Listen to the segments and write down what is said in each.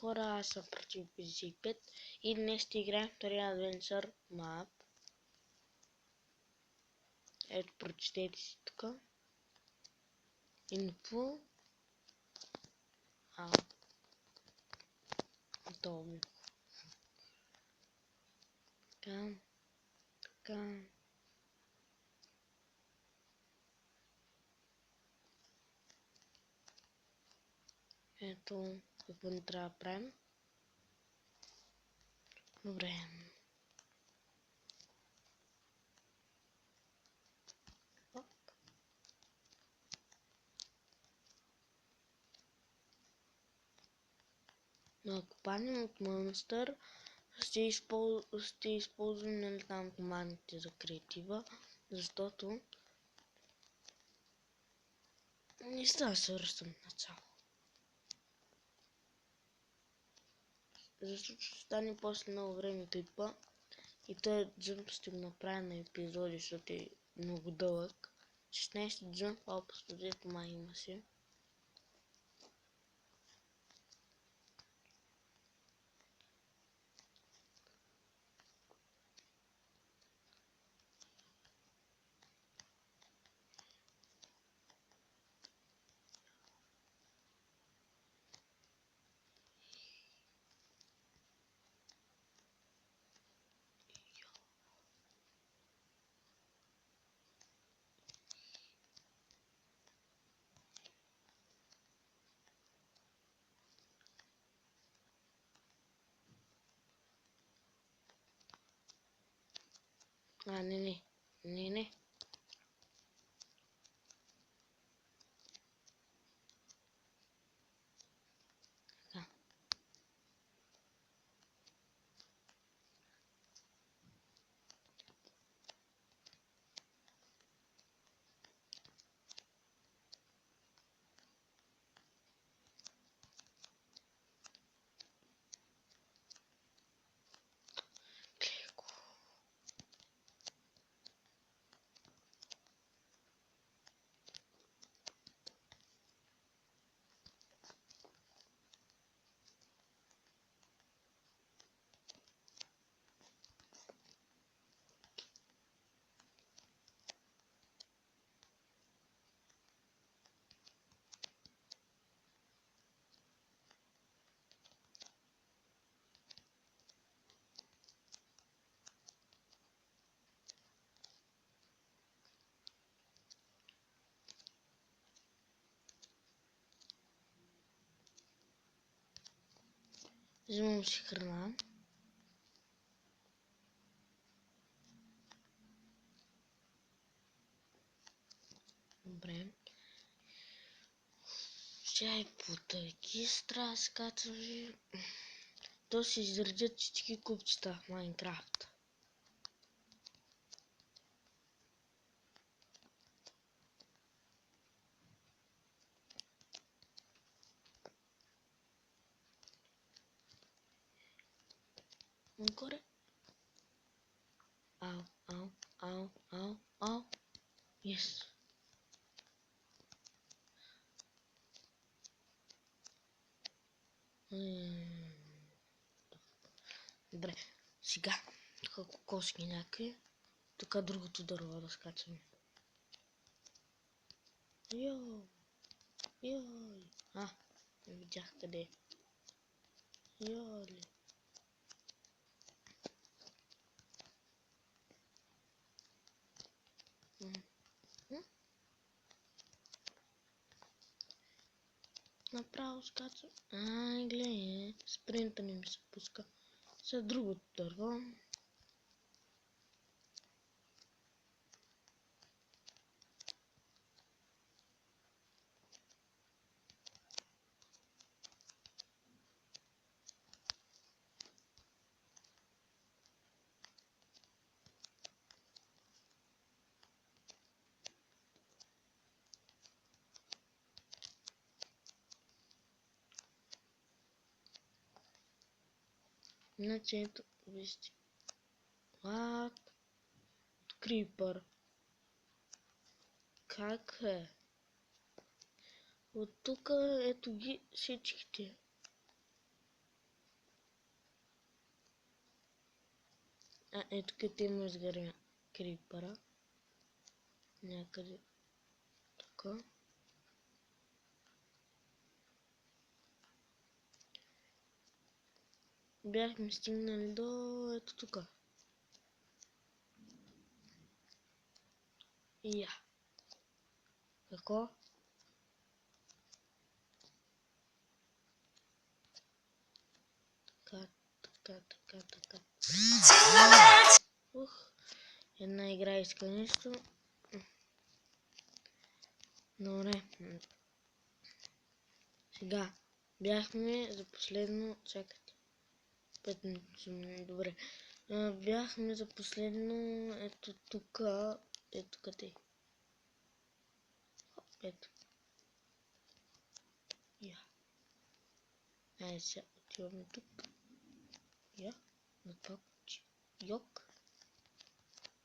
хора, аз съм против 55 и днес ще играем втория адвенчър мап. Ето, прочетете си тук. Info. Готово. Така. Ето, какво ни трябва да правим. Добре. На копание от монстър ще използвам нали, там командите за креатива, защото не става да се връщам начало. Защото ще стане после много време клипа и този джъмп ще го направя на епизоди, защото е много дълъг. 16 джъмпа по студието май има си. Не. Така. Взимам си храна. Добре. Чай потайки трябва да скачаш. То се изредят всички купчета в Майнкрафт. Горе. Ау. Yes. Добре. Сега. Тук кокошки някакви. Тук другото дърво да скачаме. Йой. Не видях къде е. Йоли. Направо скачам. Гледай, спринта не ми се пуска. За другото дърво. Иначе ето, вижте. What? Крипър. Как е? От тук ето ги всичките. Ето къде има изгаря крипъра. Някъде така. Бяхме стигнали до ето тук. И Какво? Така. Една игра иска нещо. Добре. Сега. Бяхме за последно... Чакайте. 5 минути. Добре. Бяхме за последно... Ето тук. Ето къде. Ето. Айде сега отиваме тук. На това куче. Йок.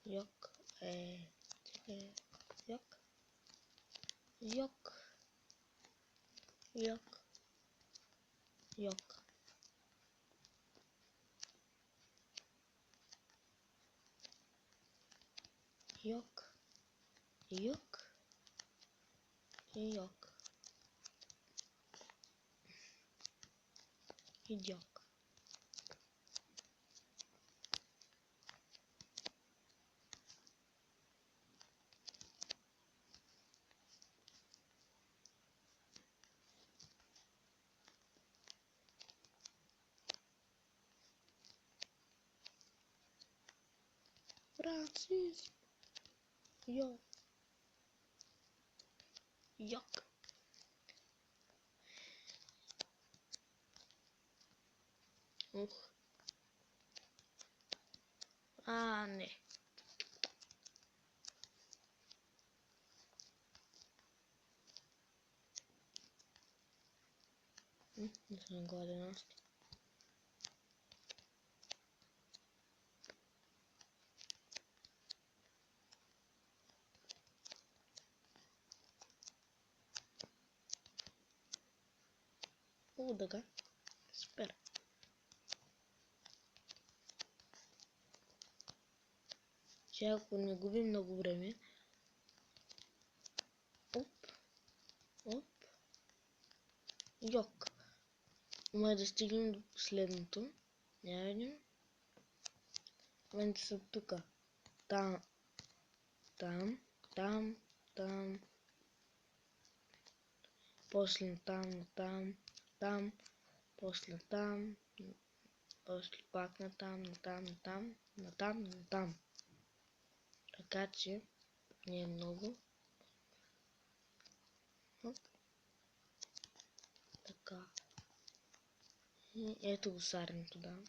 Йок. Йок. Франциск. Йок. Не. Не съм гладен още. Така. Супер. Сега ако не губим много време. Оп. Йок. Май да стигнем до последното. Я видим. В момента са тук. Там. После там. После там. После пак на там. Така че не е много. Така. И ето го саренето, да.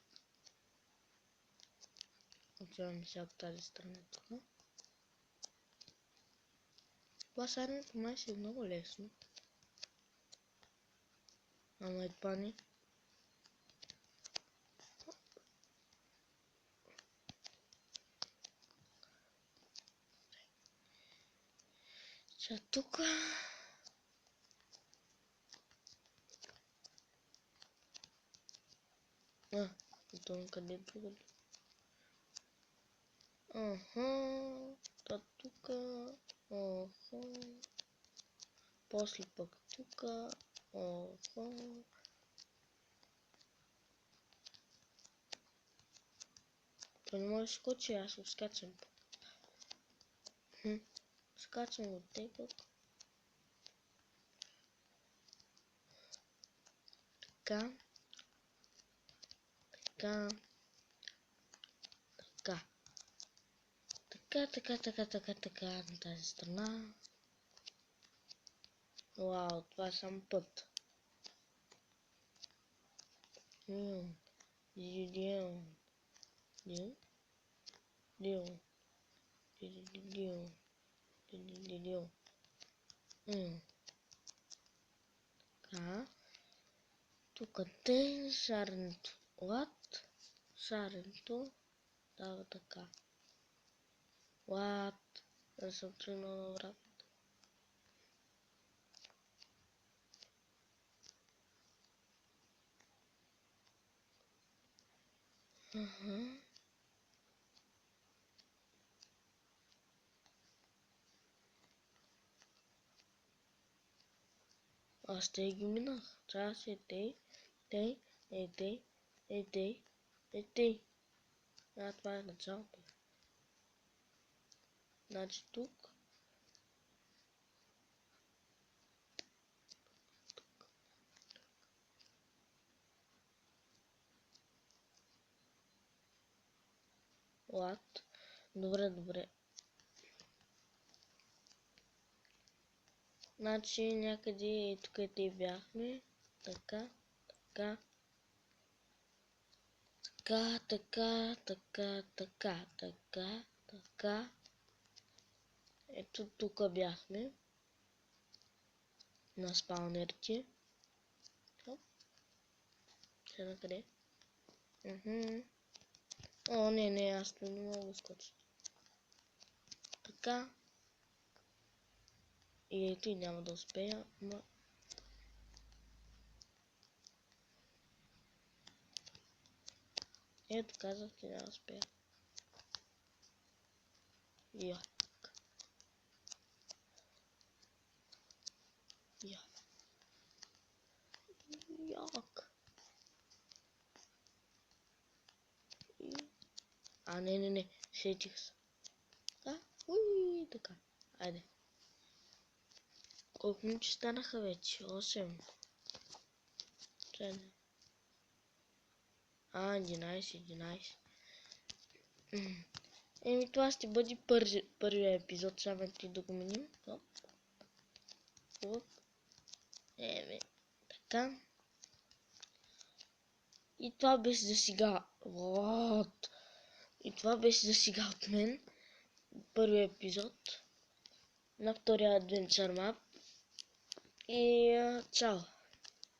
Отиваме сега от тази страна тук. Това саренето май си е много лесно. Ама и това не. Сега тук. Това къде е другаде? Тук. После пък тук. Това не може да скочи, аз го скачам. Скачам от те пък. Така. Така, на тази страна. Вау, това е сам път. Така. Тук е шаренето. What? Шаренето дава така. What? Да съм тръгнал на врата. Аз те ги минах. Трябва да се тей, тей, тей, тей, тей. Това е началото. Значи тук. Лад. Добре. Значи някъде тук те бяхме. Така. Ето тук бяхме. На спаунерите. Сега къде? О, не, аз не мога да скоча. Така. И ето и няма да успея, но... Ето казах, че няма да успея. Як. Не, сетих се. Така. Айде. Колко минути станаха вече? 8. 11. Това ще бъде първия епизод. Само ти да го миним. Така. И това беше за сега. И това беше за сега от мен. Първия епизод на втория Adventure Map. И чао!